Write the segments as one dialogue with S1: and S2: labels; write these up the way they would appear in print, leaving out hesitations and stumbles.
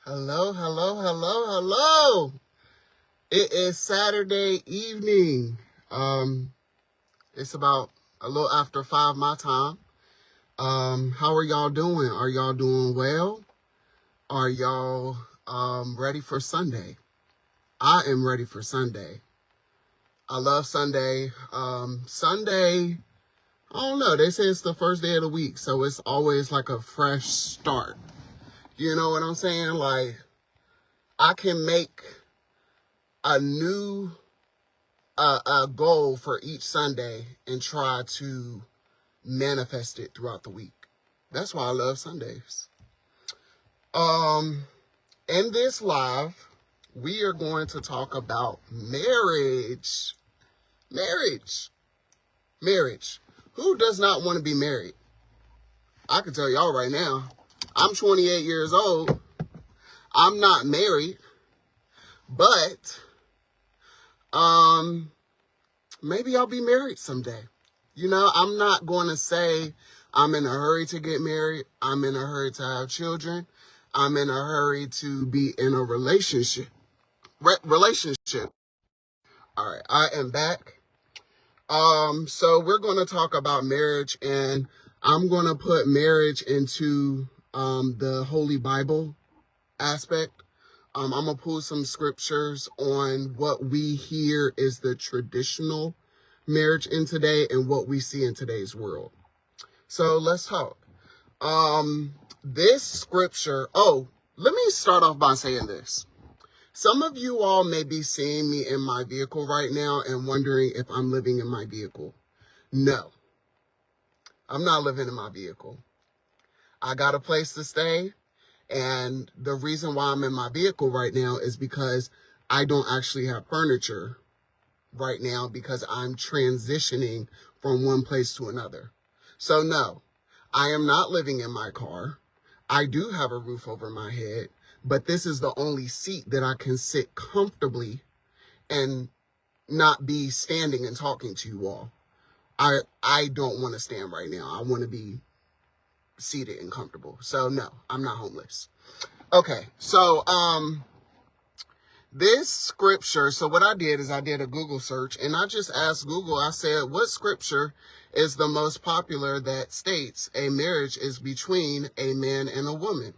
S1: Hello, hello, hello, hello. It is Saturday evening. It's about a little after 5 my time. How are y'all doing? Are y'all doing well? Are y'all ready for Sunday? I am ready for Sunday. I love Sunday. Sunday, I don't know. They say it's the first day of the week, so it's always like a fresh start. You know what I'm saying? Like, I can make a new a goal for each Sunday and try to manifest it throughout the week. That's why I love Sundays. Um, in this live, we are going to talk about marriage. Marriage. Marriage. Who does not want to be married? I can tell y'all right now, I'm 28 years old. I'm not married, but maybe I'll be married someday. You know, I'm not going to say I'm in a hurry to get married. I'm in a hurry to have children. I'm in a hurry to be in a relationship. Relationship. All right, I am back. So we're going to talk about marriage, and I'm going to put marriage into the Holy Bible aspect. I'm going to pull some scriptures on what we hear is the traditional marriage in today and what we see in today's world. So let's talk. This scripture, let me start off by saying this. Some of you all may be seeing me in my vehicle right now and wondering if I'm living in my vehicle. No, I'm not living in my vehicle. I got a place to stay. And the reason why I'm in my vehicle right now is because I don't actually have furniture right now because I'm transitioning from one place to another. So no, I am not living in my car. I do have a roof over my head, but this is the only seat that I can sit comfortably and not be standing and talking to you all. I don't want to stand right now. I want to be seated and comfortable. So no, I'm not homeless. Okay, so this scripture, so what I did is I did a Google search and I just asked Google, I said, what scripture is the most popular that states a marriage is between a man and a woman?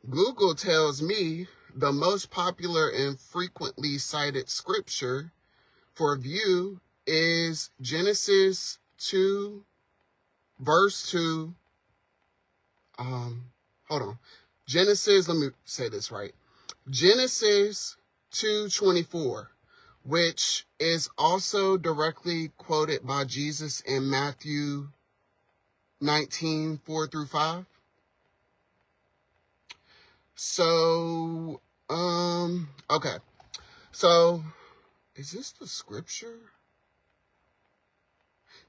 S1: Google tells me the most popular and frequently cited scripture for view is Genesis 2, verse 2. Hold on. Genesis, let me say this right. Genesis 2:24, which is also directly quoted by Jesus in Matthew 19:4 through 5. So, okay. So, is this the scripture?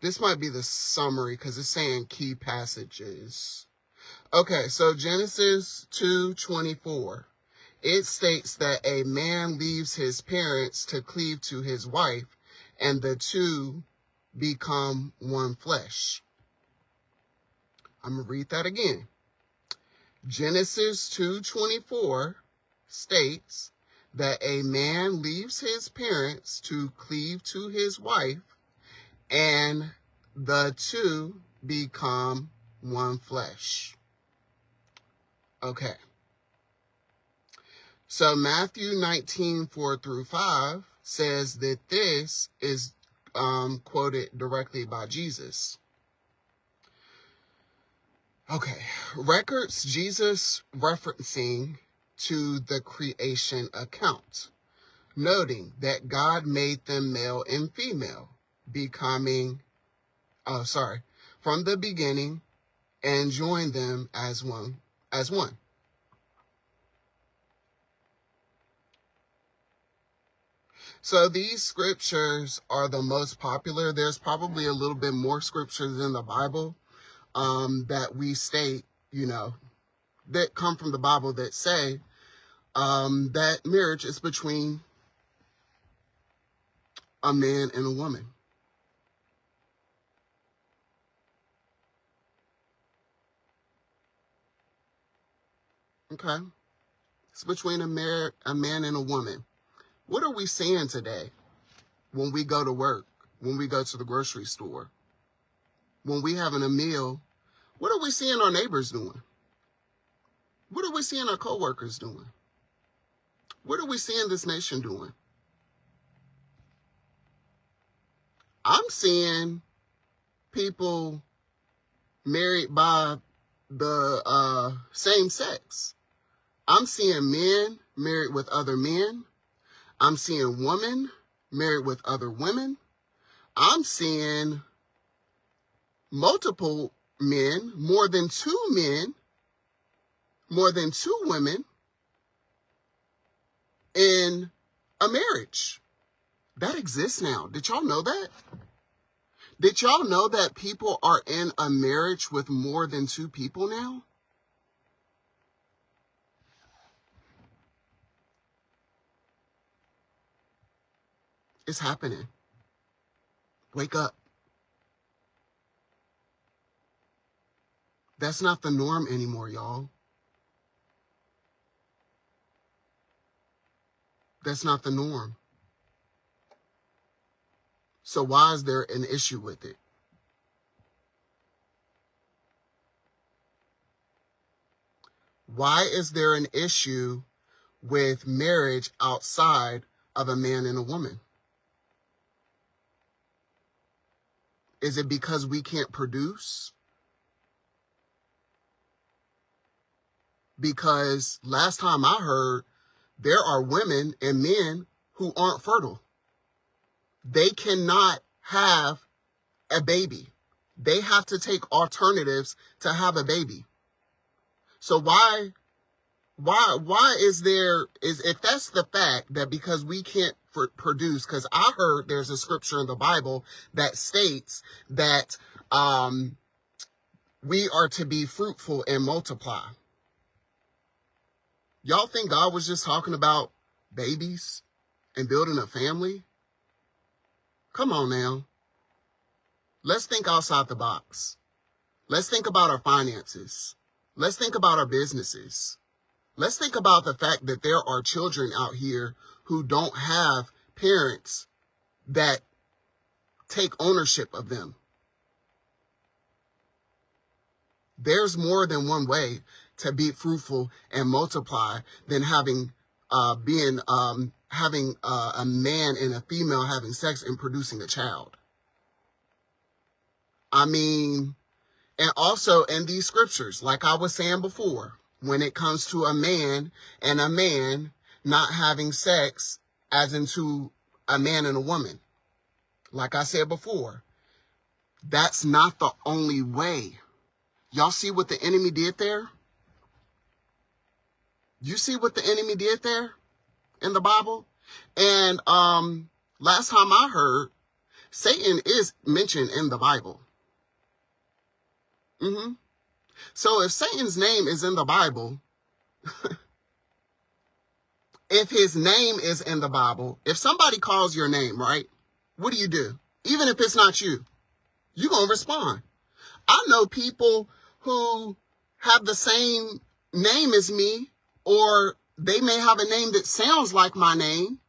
S1: This might be the summary because it's saying key passages. Okay, so Genesis 2:24. It states that a man leaves his parents to cleave to his wife, and the two become one flesh. I'm going to read that again. Genesis 2:24 states that a man leaves his parents to cleave to his wife, and the two become one flesh. Okay. So Matthew 19:4 through 5 says that this is quoted directly by Jesus. Okay, records Jesus referencing to the creation account, noting that God made them male and female, from the beginning, and joined them as one. So these scriptures are the most popular. There's probably a little bit more scriptures in the Bible that we state, that come from the Bible that say that marriage is between a man and a woman. Okay. It's between a man and a woman. What are we seeing today when we go to work, when we go to the grocery store, when we having a meal? What are we seeing our neighbors doing? What are we seeing our coworkers doing? What are we seeing this nation doing? I'm seeing people married by the same sex. I'm seeing men married with other men. I'm seeing women married with other women. I'm seeing multiple men, more than two men, more than two women in a marriage. That exists now. Did y'all know that? Did y'all know that people are in a marriage with more than two people now? It's happening. Wake up. That's not the norm anymore, y'all. That's not the norm. So why is there an issue with it? Why is there an issue with marriage outside of a man and a woman? Is it because we can't produce? Because last time I heard, there are women and men who aren't fertile. They cannot have a baby. They have to take alternatives to have a baby. So why is there, if that's the fact that because we can't produce, because I heard there's a scripture in the Bible that states that we are to be fruitful and multiply. Y'all think God was just talking about babies and building a family? Come on now. Let's think outside the box. Let's think about our finances. Let's think about our businesses. Let's think about the fact that there are children out here who don't have parents that take ownership of them. There's more than one way to be fruitful and multiply than having a man and a female having sex and producing a child. I mean, and also in these scriptures, like I was saying before, when it comes to a man and a man not having sex, as into a man and a woman, like I said before, that's not the only way. Y'all see what the enemy did there? You see what the enemy did there in the Bible? And last time I heard, Satan is mentioned in the Bible. So if Satan's name is in the Bible, if his name is in the Bible, if somebody calls your name, right, what do? Even if it's not you, you're going to respond. I know people who have the same name as me, or they may have a name that sounds like my name,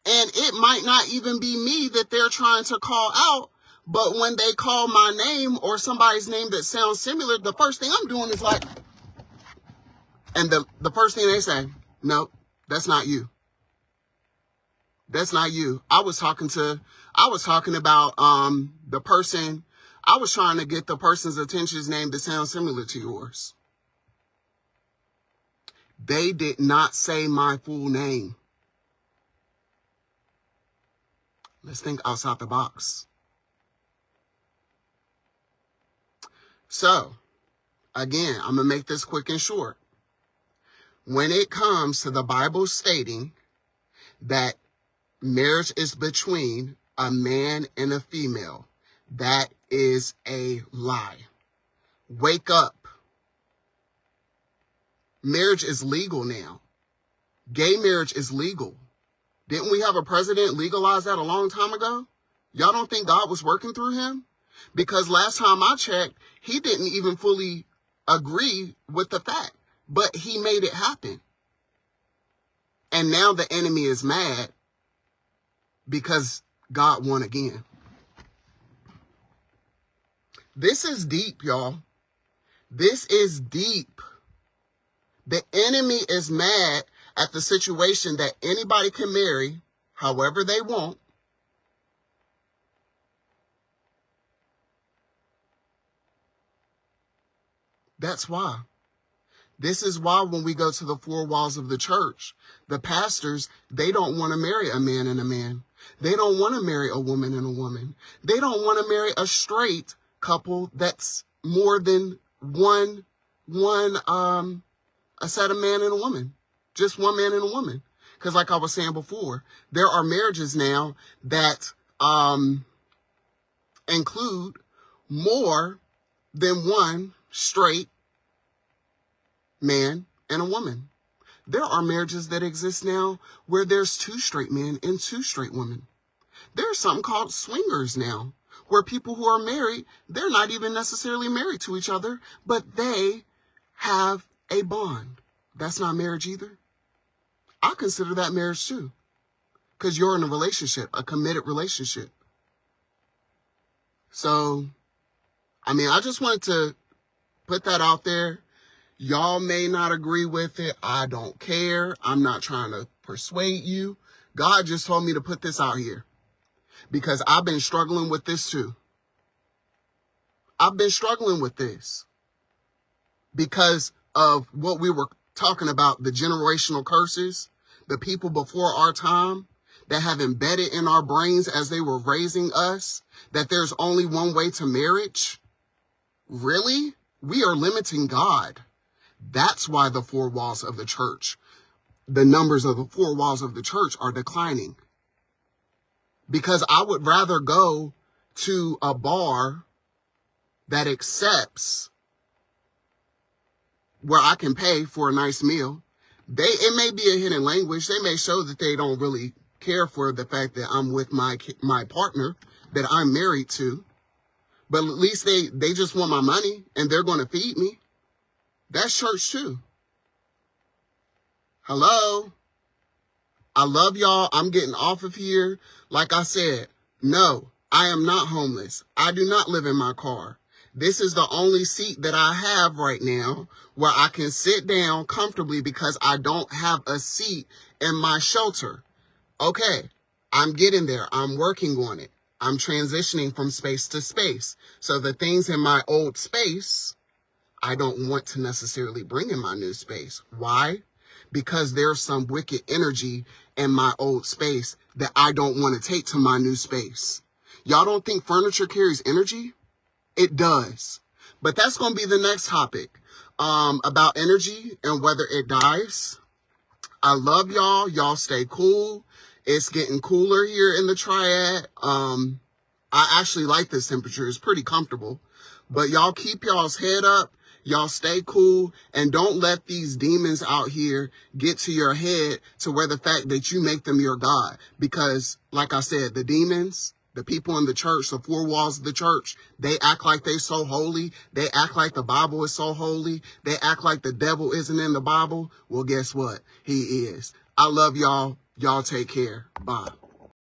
S1: and it might not even be me that they're trying to call out. But when they call my name or somebody's name that sounds similar, the first thing I'm doing is like, and the first thing they say, no, that's not you. That's not you. I was talking about the person. I was trying to get the person's attention's name that sounds similar to yours. They did not say my full name. Let's think outside the box. So, again, I'm going to make this quick and short. When it comes to the Bible stating that marriage is between a man and a female, that is a lie. Wake up. Marriage is legal now. Gay marriage is legal. Didn't we have a president legalize that a long time ago? Y'all don't think God was working through him? Because last time I checked, he didn't even fully agree with the fact, but he made it happen. And now the enemy is mad because God won again. This is deep, y'all. This is deep. The enemy is mad at the situation that anybody can marry however they want. That's why. This is why when we go to the four walls of the church, the pastors, they don't want to marry a man and a man. They don't want to marry a woman and a woman. They don't want to marry a straight couple that's more than a set of man and a woman. Just one man and a woman. Because like I was saying before, there are marriages now that include more than one straight man and a woman. There are marriages that exist now where there's two straight men and two straight women. There's something called swingers now, where people who are married, they're not even necessarily married to each other, but they have a bond. That's not marriage either. I consider that marriage too, because you're in a relationship, a committed relationship. So, I mean, I just wanted to put that out there. Y'all may not agree with it. I don't care. I'm not trying to persuade you. God just told me to put this out here because I've been struggling with this too. I've been struggling with this because of what we were talking about, the generational curses, the people before our time that have embedded in our brains as they were raising us, that there's only one way to marriage. Really? We are limiting God. That's why the four walls of the church, the numbers of the four walls of the church are declining. Because I would rather go to a bar that accepts where I can pay for a nice meal. It may be a hidden language. They may show that they don't really care for the fact that I'm with my partner that I'm married to. But at least they just want my money and they're going to feed me. That's church too. Hello? I love y'all. I'm getting off of here. Like I said, no, I am not homeless. I do not live in my car. This is the only seat that I have right now where I can sit down comfortably because I don't have a seat in my shelter. Okay, I'm getting there. I'm working on it. I'm transitioning from space to space. So the things in my old space, I don't want to necessarily bring in my new space. Why? Because there's some wicked energy in my old space that I don't want to take to my new space. Y'all don't think furniture carries energy? It does. But that's going to be the next topic, about energy and whether it dies. I love y'all. Y'all stay cool. It's getting cooler here in the Triad. I actually like this temperature. It's pretty comfortable. But y'all keep y'all's head up. Y'all stay cool and don't let these demons out here get to your head to where the fact that you make them your God. Because, like I said, the demons, the people in the church, the four walls of the church, they act like they're so holy. They act like the Bible is so holy. They act like the devil isn't in the Bible. Well, guess what? He is. I love y'all. Y'all take care. Bye.